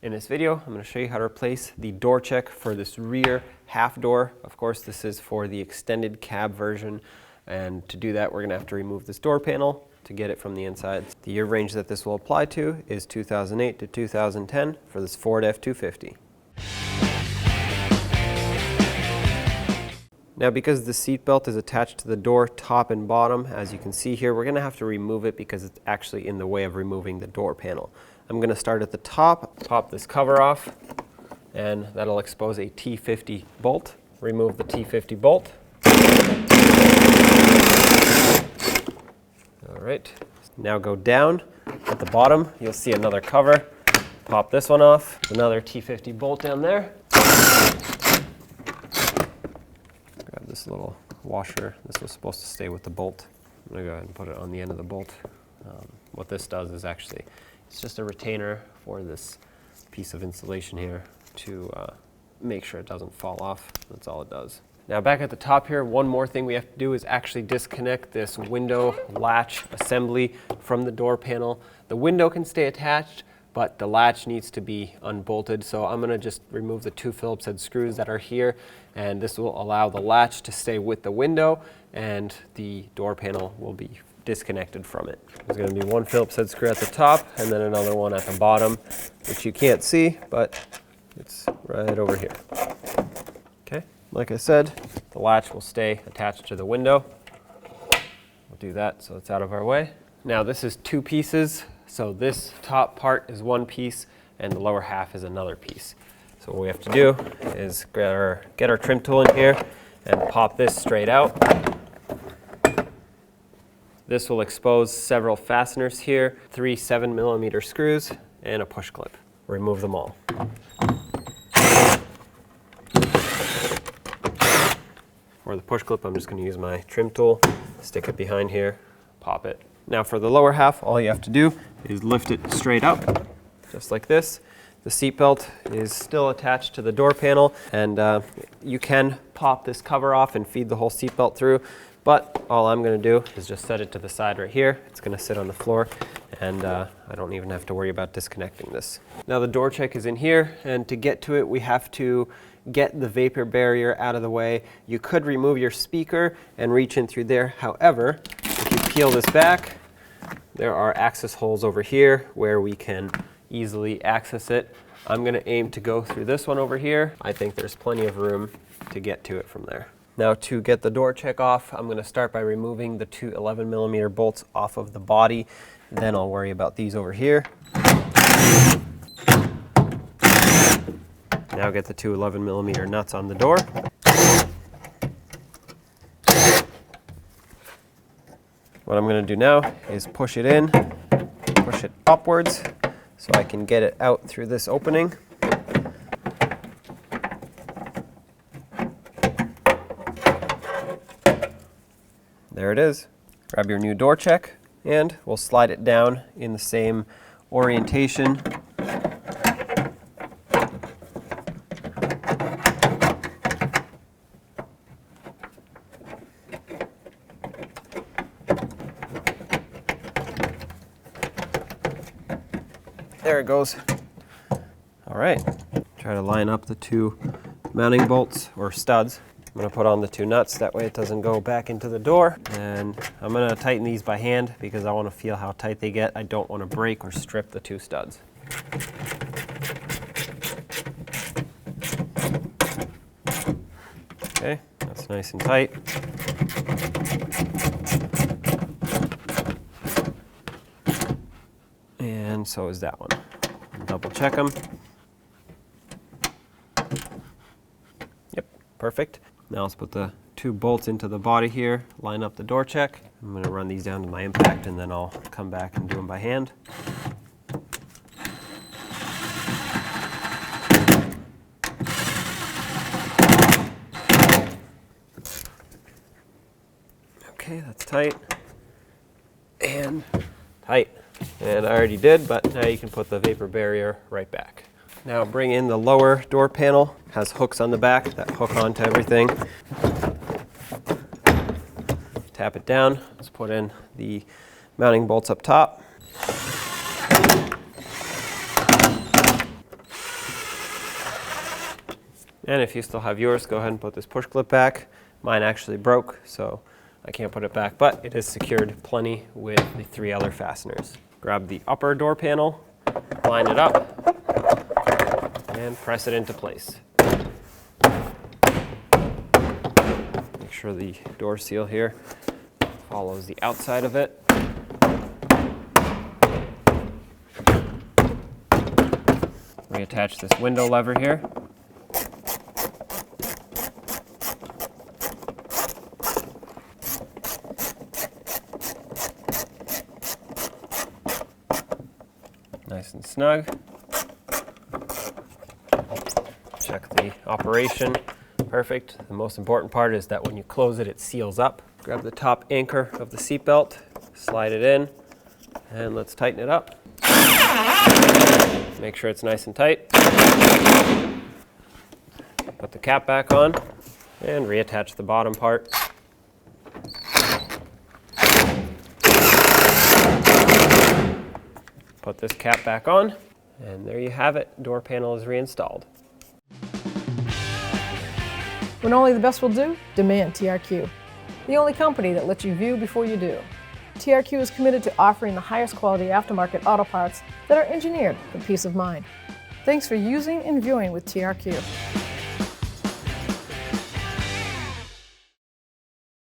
In this video, I'm going to show you how to replace the door check for this rear half door. Of course, this is for the extended cab version, and to do that, we're going to have to remove this door panel to get it from the inside. The year range that this will apply to is 2008 to 2010 for this Ford F-250. Now, because the seat belt is attached to the door top and bottom, as you can see here, we're going to have to remove it because it's actually in the way of removing the door panel. I'm going to start at the top, pop this cover off, and that'll expose a T50 bolt. Remove the T50 bolt. All right, now go down. At the bottom, you'll see another cover. Pop this one off. Another T50 bolt down there. Grab this little washer. This was supposed to stay with the bolt. I'm going to go ahead and put it on the end of the bolt. What this does is actually, it's just a retainer for this piece of insulation here to make sure it doesn't fall off. That's all it does. Now back at the top here, one more thing we have to do is actually disconnect this window latch assembly from the door panel. The window can stay attached, but the latch needs to be unbolted. So I'm going to just remove the two Phillips head screws that are here, and this will allow the latch to stay with the window, and the door panel will be disconnected from it. There's going to be one Phillips head screw at the top and then another one at the bottom, which you can't see, but it's right over here. Okay, like I said, the latch will stay attached to the window. We'll do that so it's out of our way. Now this is two pieces, so this top part is one piece and the lower half is another piece. So what we have to do is get our trim tool in here and pop this straight out. This will expose several fasteners here, 3 7mm screws, and a push clip. Remove them all. For the push clip, I'm just going to use my trim tool, stick it behind here, pop it. Now for the lower half, all you have to do is lift it straight up, just like this. The seat belt is still attached to the door panel, and you can pop this cover off and feed the whole seat belt through. But all I'm going to do is just set it to the side right here. It's going to sit on the floor, and I don't even have to worry about disconnecting this. Now the door check is in here, and to get to it, we have to get the vapor barrier out of the way. You could remove your speaker and reach in through there. However, if you peel this back, there are access holes over here where we can easily access it. I'm going to aim to go through this one over here. I think there's plenty of room to get to it from there. Now to get the door check off, I'm going to start by removing the two 11mm bolts off of the body. Then I'll worry about these over here. Now get the two 11mm nuts on the door. What I'm going to do now is push it in, push it upwards so I can get it out through this opening. There it is. Grab your new door check and we'll slide it down in the same orientation. There it goes. All right, try to line up the two mounting bolts or studs. I'm going to put on the two nuts, that way it doesn't go back into the door. And I'm going to tighten these by hand because I want to feel how tight they get. I don't want to break or strip the two studs. Okay, that's nice and tight. And so is that one. Double check them. Yep, perfect. Now let's put the two bolts into the body here, line up the door check. I'm going to run these down to my impact and then I'll come back and do them by hand. Okay, that's tight and tight. And I already did, but now you can put the vapor barrier right back. Now bring in the lower door panel. It has hooks on the back that hook onto everything. Tap it down. Let's put in the mounting bolts up top. And if you still have yours, go ahead and put this push clip back. Mine actually broke, so I can't put it back, but it is secured plenty with the 3 other fasteners. Grab the upper door panel, line it up, and press it into place. Make sure the door seal here follows the outside of it. Reattach this window lever here. Nice and snug. Check the operation. Perfect. The most important part is that when you close it, it seals up. Grab the top anchor of the seatbelt, slide it in, and let's tighten it up. Make sure it's nice and tight. Put the cap back on and reattach the bottom part. Put this cap back on, and there you have it. Door panel is reinstalled. When only the best will do, demand TRQ. The only company that lets you view before you do. TRQ is committed to offering the highest quality aftermarket auto parts that are engineered for peace of mind. Thanks for using and viewing with TRQ.